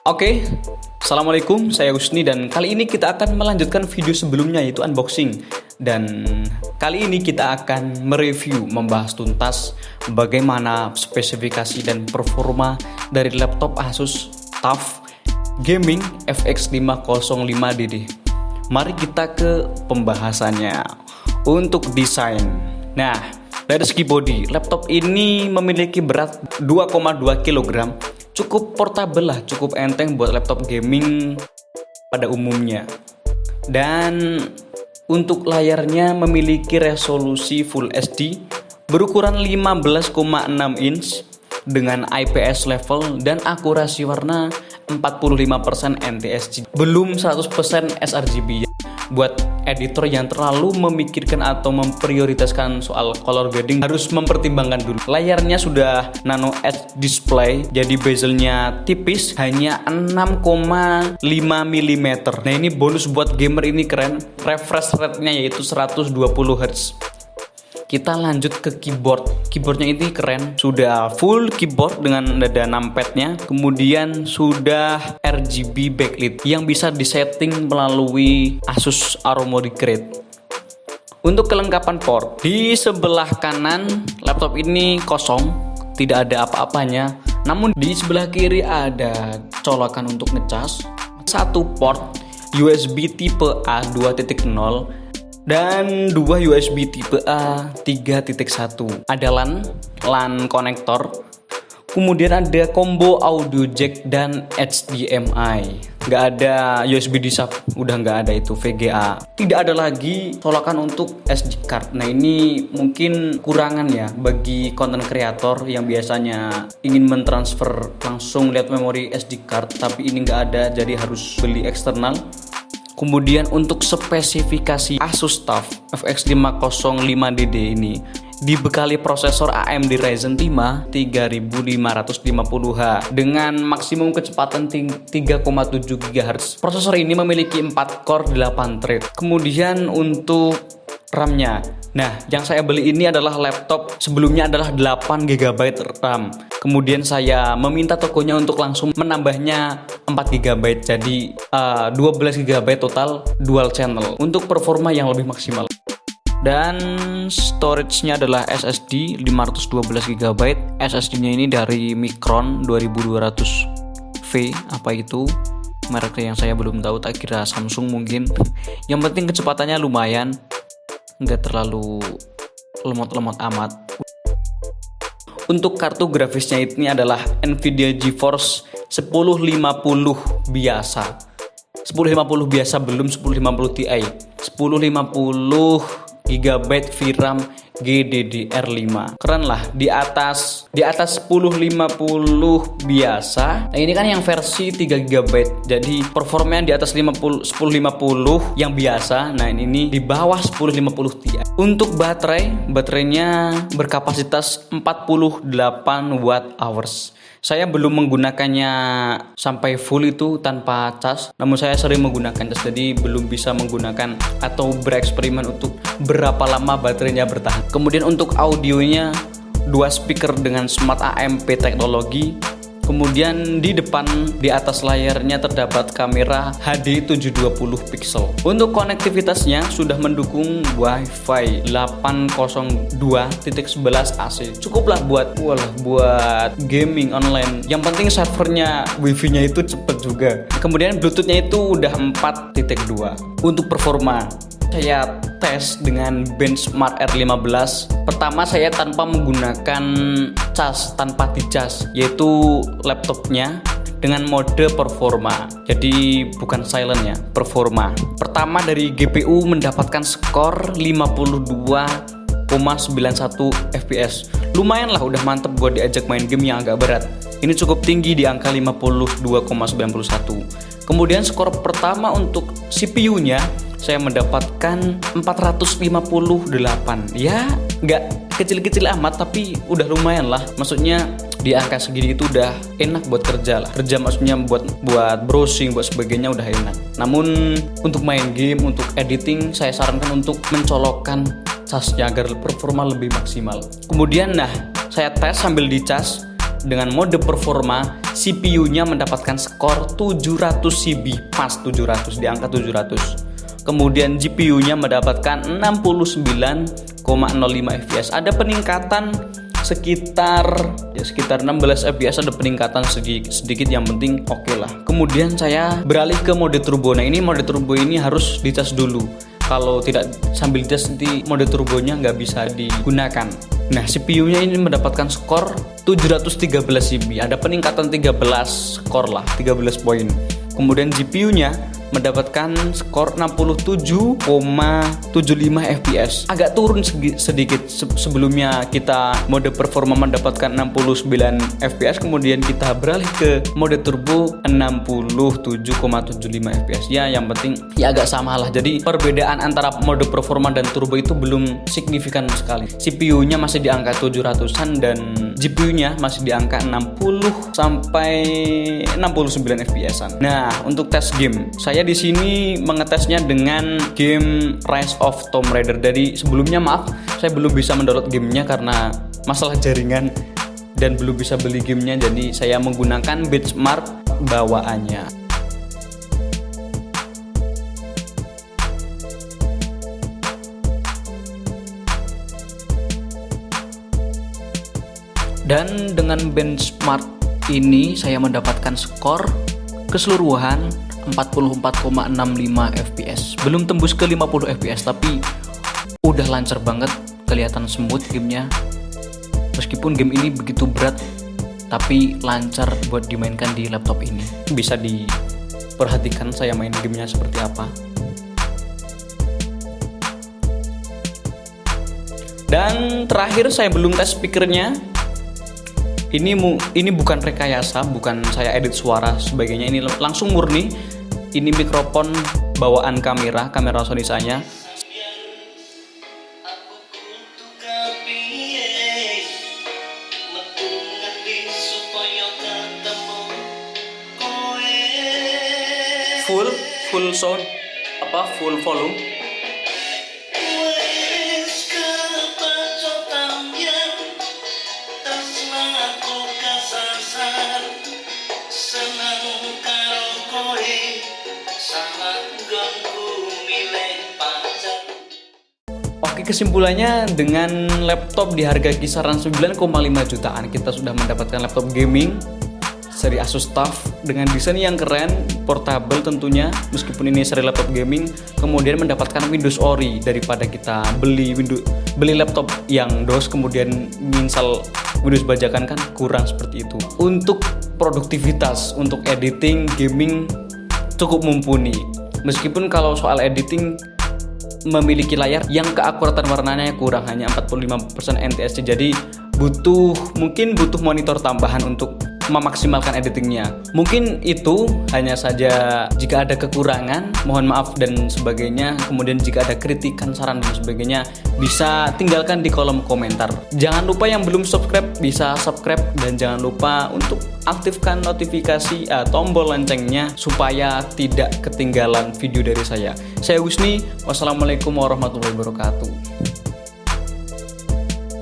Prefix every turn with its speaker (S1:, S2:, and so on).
S1: Oke, Assalamualaikum, saya Husni dan kali ini kita akan melanjutkan video sebelumnya yaitu unboxing. Dan kali ini kita akan mereview, membahas tuntas bagaimana spesifikasi dan performa dari laptop Asus TUF Gaming FX 505DD. Mari kita ke pembahasannya. Untuk desain, nah dari segi bodi, laptop ini memiliki berat 2,2 kg. Cukup portable lah, cukup enteng buat laptop gaming pada umumnya. Dan untuk layarnya memiliki resolusi Full HD berukuran 15,6 inch dengan IPS level dan akurasi warna 45% NTSC. Belum 100% sRGB. Buat editor yang terlalu memikirkan atau memprioritaskan soal color grading harus mempertimbangkan dulu. Layarnya sudah Nano Edge display, jadi bezelnya tipis, hanya 6,5 mm. Nah ini bonus buat gamer, ini keren. Refresh rate-nya yaitu 120 Hz. Kita lanjut ke keyboard. Keyboardnya ini keren, sudah full keyboard dengan ada numpadnya. Kemudian sudah RGB backlit yang bisa disetting melalui Asus Armoury Crate. Untuk kelengkapan port, di sebelah kanan laptop ini kosong, tidak ada apa-apanya. Namun di sebelah kiri ada colokan untuk ngecas. Satu port USB tipe A 2.0 dan 2 USB tipe A 3.1. Ada LAN konektor. Kemudian ada combo audio jack dan HDMI. Nggak ada USB di-sub, udah nggak ada itu VGA. Tidak ada lagi colokan untuk SD card. Nah ini mungkin kurangan ya bagi konten kreator yang biasanya ingin mentransfer langsung lihat memori SD card, tapi ini nggak ada, jadi harus beli eksternal. Kemudian untuk spesifikasi Asus TUF FX 505DD ini dibekali prosesor AMD Ryzen 5 3550H dengan maksimum kecepatan 3,7 GHz. Prosesor ini memiliki 4 core 8 thread. Kemudian untuk RAM-nya, nah yang saya beli ini adalah laptop sebelumnya adalah 8 GB RAM. Kemudian saya meminta tokonya untuk langsung menambahnya 4 GB, jadi 12 GB total dual channel untuk performa yang lebih maksimal. Dan storage-nya adalah SSD 512 GB. SSD-nya ini dari Micron 2200V, apa itu? Mereknya yang saya belum tahu, tak kira Samsung mungkin. Yang penting kecepatannya lumayan, nggak terlalu lemot-lemot amat. Untuk kartu grafisnya ini adalah Nvidia GeForce 1050 biasa. 1050 biasa, belum 1050 Ti. 1050 GB VRAM GDDR5. Keren lah, di atas 1050 biasa. Nah, ini kan yang versi 3 GB. Jadi performanya di atas 1050 yang biasa. Nah, ini di bawah 1050 Ti. Untuk baterainya berkapasitas 48 Wh. Saya belum menggunakannya sampai full itu tanpa cas, namun saya sering menggunakan cas, jadi belum bisa menggunakan atau bereksperimen untuk berapa lama baterainya bertahan. Kemudian untuk audionya 2 speaker dengan Smart AMP teknologi. Kemudian di depan di atas layarnya terdapat kamera HD 720 pixel. Untuk konektivitasnya sudah mendukung Wi-Fi 802.11 AC. Cukuplah buat gaming online. Yang penting servernya Wi-Fi-nya itu cepet juga. Kemudian Bluetooth-nya itu udah 4.2. Untuk performa, saya tes dengan Benchmark R15. Pertama saya tanpa menggunakan cas, tanpa dicas, yaitu laptopnya dengan mode performa. Jadi bukan silent ya, performa. Pertama dari GPU mendapatkan skor 52,91 FPS. Lumayan lah, udah mantep buat diajak main game yang agak berat. Ini cukup tinggi di angka 52,91. Kemudian skor pertama untuk CPU-nya saya mendapatkan 458. Ya nggak kecil-kecil amat, tapi udah lumayan lah. Maksudnya di angka segini itu udah enak buat kerja lah. Kerja maksudnya buat browsing, buat sebagainya udah enak. Namun untuk main game, untuk editing, saya sarankan untuk mencolokkan casnya agar performa lebih maksimal. Kemudian saya tes sambil dicas dengan mode performa, CPU-nya mendapatkan skor 700 CB, pas 700, di angka 700. Kemudian GPU-nya mendapatkan 69,05 fps. Ada peningkatan sekitar 16 fps, ada peningkatan sedikit, yang penting oke lah. Kemudian saya beralih ke mode turbo. Nah, ini mode turbo ini harus dicas dulu. Kalau tidak sambil dicas, nanti mode turbonya nggak bisa digunakan. Nah, CPU-nya ini mendapatkan skor 713 CB. Ada peningkatan 13 skor lah, 13 poin. Kemudian GPU-nya mendapatkan skor 67,75 fps. Agak turun sedikit. Sebelumnya kita mode performa mendapatkan 69 fps, kemudian kita beralih ke mode turbo 67,75 fps. Ya, yang penting ya agak sama lah. Jadi perbedaan antara mode performa dan turbo itu belum signifikan sekali. CPU-nya masih di angka 700-an dan GPU-nya masih di angka 60 sampai 69 fps-an. Nah, untuk tes game, saya di sini mengetesnya dengan game Rise of Tomb Raider. Dari sebelumnya maaf, saya belum bisa mendownload gamenya karena masalah jaringan dan belum bisa beli gamenya. Jadi saya menggunakan benchmark bawaannya. Dan dengan benchmark ini saya mendapatkan skor keseluruhan 44,65 fps. Belum tembus ke 50 fps, tapi udah lancar banget, kelihatan smooth gamenya. Meskipun game ini begitu berat, tapi lancar buat dimainkan di laptop ini. Bisa diperhatikan saya main gamenya seperti apa. Dan terakhir, saya belum tes speakernya. Ini bukan rekayasa, bukan saya edit suara sebagainya. Ini langsung murni. Ini mikrofon bawaan kamera Sony saya. Full sound, full volume. Oke, kesimpulannya dengan laptop di harga kisaran 9,5 jutaan kita sudah mendapatkan laptop gaming seri Asus TUF dengan desain yang keren, portable tentunya meskipun ini seri laptop gaming. Kemudian mendapatkan Windows Ori daripada kita beli laptop yang DOS kemudian install Windows bajakan, kan kurang seperti itu. Untuk produktivitas, untuk editing, gaming cukup mumpuni. Meskipun kalau soal editing memiliki layar yang keakuratan warnanya kurang, hanya 45% NTSC. Jadi mungkin butuh monitor tambahan untuk memaksimalkan editingnya. Mungkin itu hanya saja. Jika ada kekurangan, mohon maaf dan sebagainya. Kemudian jika ada kritikan, saran dan sebagainya, bisa tinggalkan di kolom komentar. Jangan lupa yang belum subscribe bisa subscribe, dan jangan lupa untuk aktifkan notifikasi tombol loncengnya supaya tidak ketinggalan video dari saya. Saya Husni, wassalamualaikum warahmatullahi wabarakatuh.